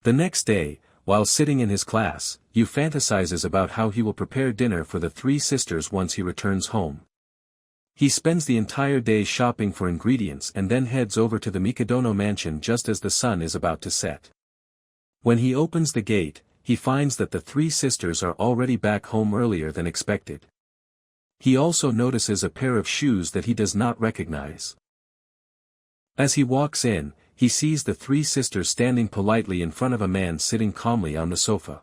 The next day, while sitting in his class, Yu fantasizes about how he will prepare dinner for the three sisters once he returns home. He spends the entire day shopping for ingredients and then heads over to the Mikadono mansion just as the sun is about to set. When he opens the gate, he finds that the three sisters are already back home earlier than expected. He also notices a pair of shoes that he does not recognize. As he walks in, he sees the three sisters standing politely in front of a man sitting calmly on the sofa.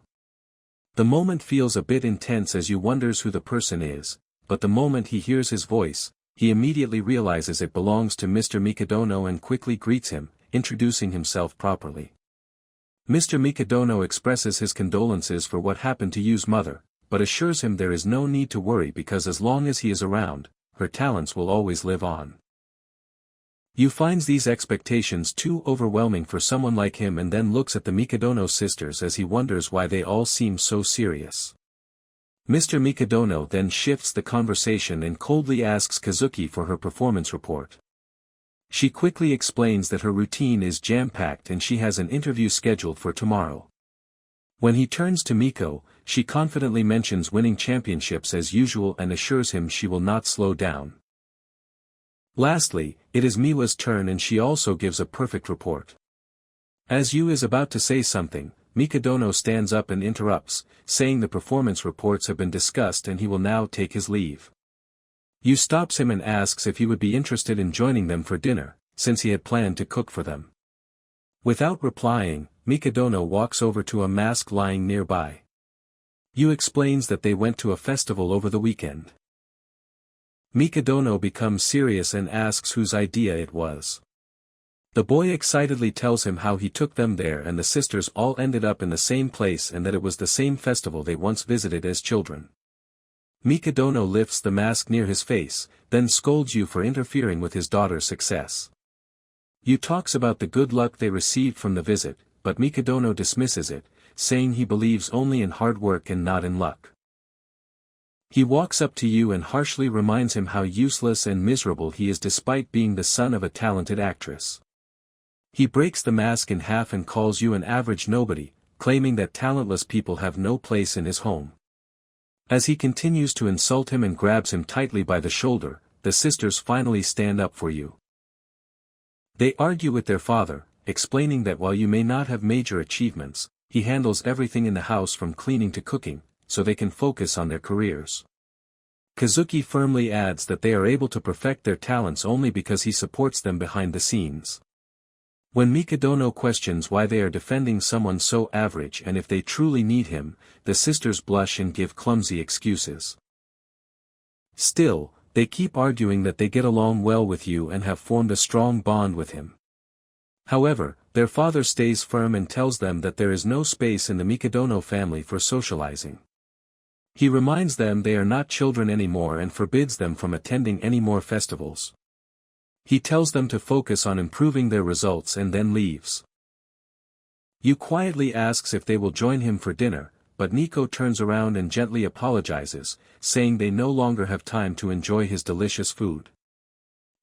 The moment feels a bit intense as Yu wonders who the person is, but the moment he hears his voice, he immediately realizes it belongs to Mr. Mikadono and quickly greets him, introducing himself properly. Mr. Mikadono expresses his condolences for what happened to Yu's mother, but assures him there is no need to worry because as long as he is around, her talents will always live on. Yu finds these expectations too overwhelming for someone like him and then looks at the Mikadono sisters as he wonders why they all seem so serious. Mr. Mikadono then shifts the conversation and coldly asks Kazuki for her performance report. She quickly explains that her routine is jam-packed and she has an interview scheduled for tomorrow. When he turns to Miko, she confidently mentions winning championships as usual and assures him she will not slow down. Lastly, it is Miwa's turn and she also gives a perfect report. As Yu is about to say something, Mikadono stands up and interrupts, saying the performance reports have been discussed and he will now take his leave. Yu stops him and asks if he would be interested in joining them for dinner, since he had planned to cook for them. Without replying, Mikadono walks over to a mask lying nearby. Yu explains that they went to a festival over the weekend. Mikadono becomes serious and asks whose idea it was. The boy excitedly tells him how he took them there and the sisters all ended up in the same place and that it was the same festival they once visited as children. Mikadono lifts the mask near his face, then scolds Yu for interfering with his daughter's success. Yu talks about the good luck they received from the visit, but Mikadono dismisses it, saying he believes only in hard work and not in luck. He walks up to Yu and harshly reminds him how useless and miserable he is despite being the son of a talented actress. He breaks the mask in half and calls Yu an average nobody, claiming that talentless people have no place in his home. As he continues to insult him and grabs him tightly by the shoulder, the sisters finally stand up for Yu. They argue with their father, explaining that while Yu may not have major achievements, he handles everything in the house from cleaning to cooking, so they can focus on their careers. Kazuki firmly adds that they are able to perfect their talents only because he supports them behind the scenes. When Mikadono questions why they are defending someone so average and if they truly need him, the sisters blush and give clumsy excuses. Still, they keep arguing that they get along well with Yu and have formed a strong bond with him. However, their father stays firm and tells them that there is no space in the Mikadono family for socializing. He reminds them they are not children anymore and forbids them from attending any more festivals. He tells them to focus on improving their results and then leaves. Yu quietly asks if they will join him for dinner, but Nico turns around and gently apologizes, saying they no longer have time to enjoy his delicious food.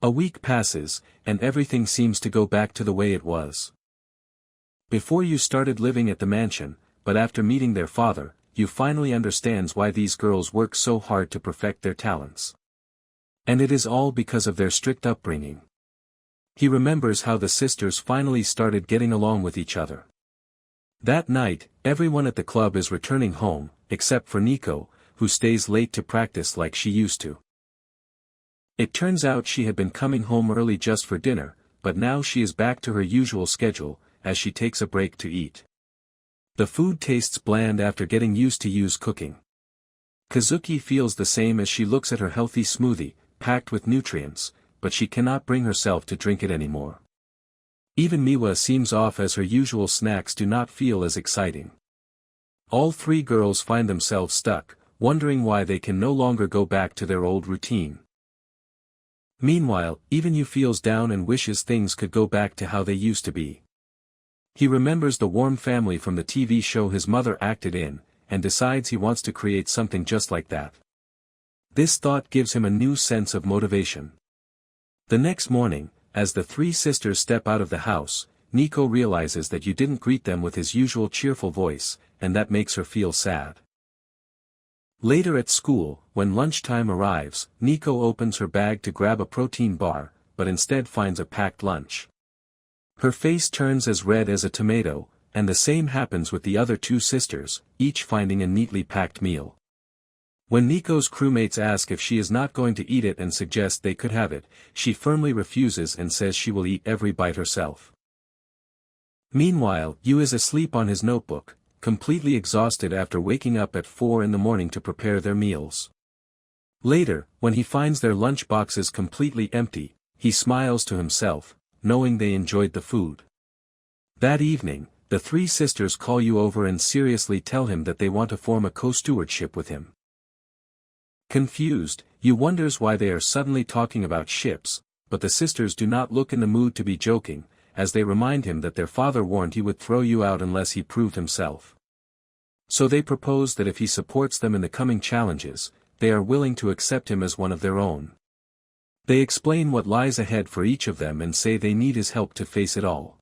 A week passes, and everything seems to go back to the way it was. Before Yu started living at the mansion, but after meeting their father, Yu finally understands why these girls work so hard to perfect their talents. And it is all because of their strict upbringing. He remembers how the sisters finally started getting along with each other. That night, everyone at the club is returning home, except for Nico, who stays late to practice like she used to. It turns out she had been coming home early just for dinner, but now she is back to her usual schedule, as she takes a break to eat. The food tastes bland after getting used to Yu's cooking. Kazuki feels the same as she looks at her healthy smoothie, packed with nutrients, but she cannot bring herself to drink it anymore. Even Miwa seems off as her usual snacks do not feel as exciting. All three girls find themselves stuck, wondering why they can no longer go back to their old routine. Meanwhile, even Yu feels down and wishes things could go back to how they used to be. He remembers the warm family from the TV show his mother acted in, and decides he wants to create something just like that. This thought gives him a new sense of motivation. The next morning, as the three sisters step out of the house, Nico realizes that you didn't greet them with his usual cheerful voice, and that makes her feel sad. Later at school, when lunchtime arrives, Nico opens her bag to grab a protein bar, but instead finds a packed lunch. Her face turns as red as a tomato, and the same happens with the other two sisters, each finding a neatly packed meal. When Nico's crewmates ask if she is not going to eat it and suggest they could have it, she firmly refuses and says she will eat every bite herself. Meanwhile, Yu is asleep on his notebook, completely exhausted after waking up at 4 in the morning to prepare their meals. Later, when he finds their lunch boxes completely empty, he smiles to himself, knowing they enjoyed the food. That evening, the three sisters call Yu over and seriously tell him that they want to form a co-stewardship with him. Confused, Yu wonders why they are suddenly talking about ships, but the sisters do not look in the mood to be joking, as they remind him that their father warned he would throw Yu out unless he proved himself. So they propose that if he supports them in the coming challenges, they are willing to accept him as one of their own. They explain what lies ahead for each of them and say they need his help to face it all.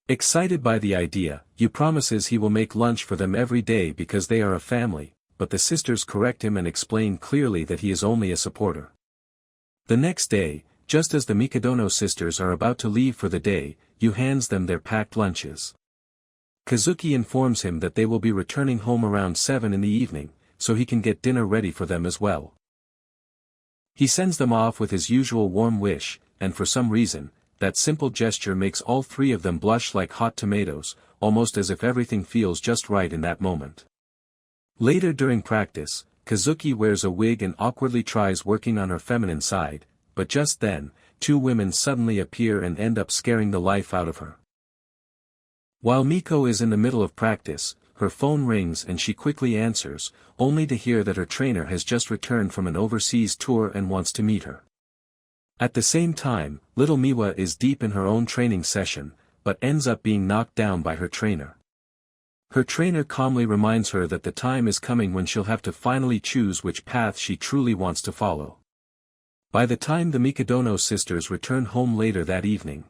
Excited by the idea, Yu promises he will make lunch for them every day because they are a family, but the sisters correct him and explain clearly that he is only a supporter. The next day, just as the Mikadono sisters are about to leave for the day, Yu hands them their packed lunches. Kazuki informs him that they will be returning home around 7 in the evening, so he can get dinner ready for them as well. He sends them off with his usual warm wish, and for some reason, that simple gesture makes all three of them blush like hot tomatoes, almost as if everything feels just right in that moment. Later during practice, Kazuki wears a wig and awkwardly tries working on her feminine side, but just then, two women suddenly appear and end up scaring the life out of her. While Miko is in the middle of practice, her phone rings and she quickly answers, only to hear that her trainer has just returned from an overseas tour and wants to meet her. At the same time, little Miwa is deep in her own training session, but ends up being knocked down by her trainer. Her trainer calmly reminds her that the time is coming when she'll have to finally choose which path she truly wants to follow. By the time the Mikadono sisters return home later that evening,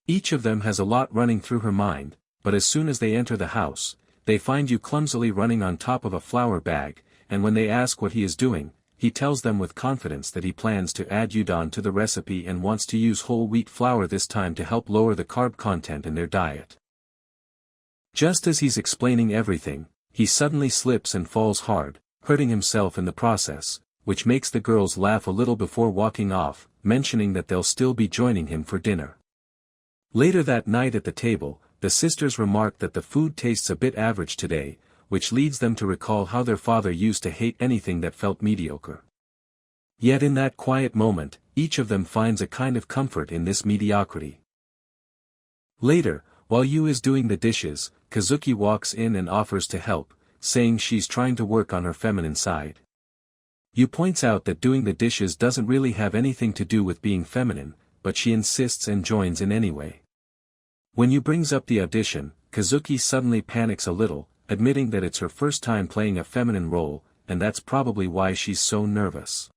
each of them has a lot running through her mind, but as soon as they enter the house, they find Yu clumsily running on top of a flour bag, and when they ask what he is doing, he tells them with confidence that he plans to add udon to the recipe and wants to use whole wheat flour this time to help lower the carb content in their diet. Just as he's explaining everything, he suddenly slips and falls hard, hurting himself in the process, which makes the girls laugh a little before walking off, mentioning that they'll still be joining him for dinner. Later that night at the table, the sisters remark that the food tastes a bit average today, which leads them to recall how their father used to hate anything that felt mediocre. Yet in that quiet moment, each of them finds a kind of comfort in this mediocrity. Later, while Yu is doing the dishes, Kazuki walks in and offers to help, saying she's trying to work on her feminine side. Yu points out that doing the dishes doesn't really have anything to do with being feminine, but she insists and joins in anyway. When Yu brings up the audition, Kazuki suddenly panics a little, admitting that it's her first time playing a feminine role, and that's probably why she's so nervous.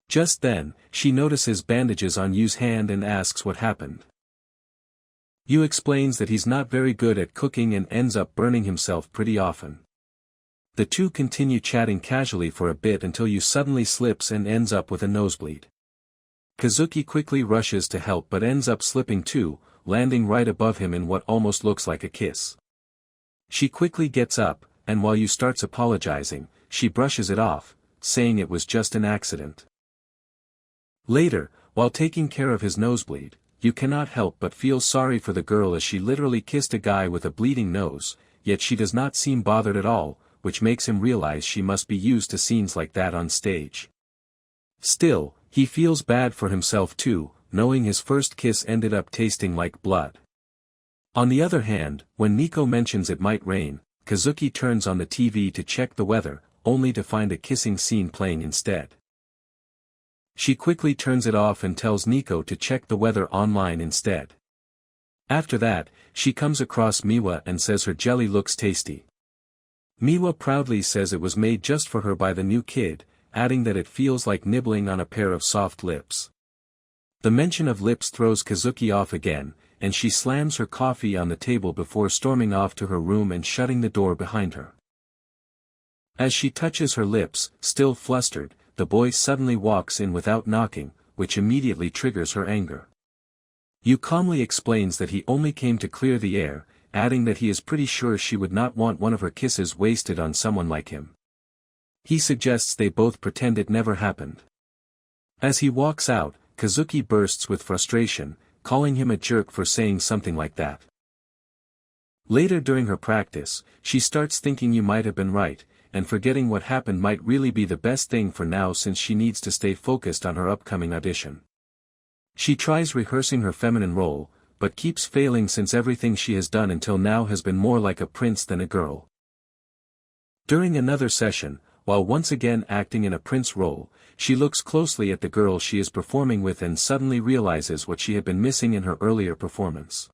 Just then, she notices bandages on Yu's hand and asks what happened. Yu explains that he's not very good at cooking and ends up burning himself pretty often. The two continue chatting casually for a bit until Yu suddenly slips and ends up with a nosebleed. Kazuki quickly rushes to help but ends up slipping too, landing right above him in what almost looks like a kiss. She quickly gets up, and while Yu starts apologizing, she brushes it off, saying it was just an accident. Later, while taking care of his nosebleed, Yu cannot help but feel sorry for the girl as she literally kissed a guy with a bleeding nose, yet she does not seem bothered at all, which makes him realize she must be used to scenes like that on stage. Still, he feels bad for himself too, knowing his first kiss ended up tasting like blood. On the other hand, when Nico mentions it might rain, Kazuki turns on the TV to check the weather, only to find a kissing scene playing instead. She quickly turns it off and tells Nico to check the weather online instead. After that, she comes across Miwa and says her jelly looks tasty. Miwa proudly says it was made just for her by the new kid, adding that it feels like nibbling on a pair of soft lips. The mention of lips throws Kazuki off again, and she slams her coffee on the table before storming off to her room and shutting the door behind her. As she touches her lips, still flustered, the boy suddenly walks in without knocking, which immediately triggers her anger. Yu calmly explains that he only came to clear the air, adding that he is pretty sure she would not want one of her kisses wasted on someone like him. He suggests they both pretend it never happened. As he walks out, Kazuki bursts with frustration, calling him a jerk for saying something like that. Later during her practice, she starts thinking Yu might have been right, and forgetting what happened might really be the best thing for now since she needs to stay focused on her upcoming audition. She tries rehearsing her feminine role, but keeps failing since everything she has done until now has been more like a prince than a girl. During another session, while once again acting in a prince role, she looks closely at the girl she is performing with and suddenly realizes what she had been missing in her earlier performance.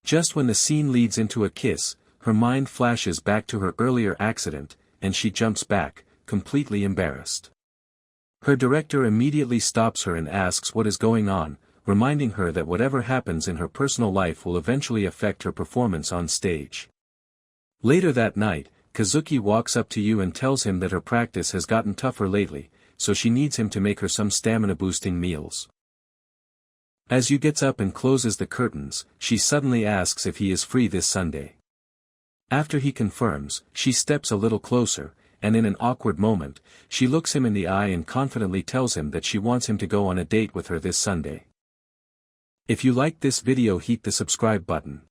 Just when the scene leads into a kiss, her mind flashes back to her earlier accident, and she jumps back, completely embarrassed. Her director immediately stops her and asks what is going on, reminding her that whatever happens in her personal life will eventually affect her performance on stage. Later that night, Kazuki walks up to Yu and tells him that her practice has gotten tougher lately, so she needs him to make her some stamina-boosting meals. As Yu gets up and closes the curtains, she suddenly asks if he is free this Sunday. After he confirms, she steps a little closer, and in an awkward moment, she looks him in the eye and confidently tells him that she wants him to go on a date with her this Sunday. If you liked this video, hit the subscribe button.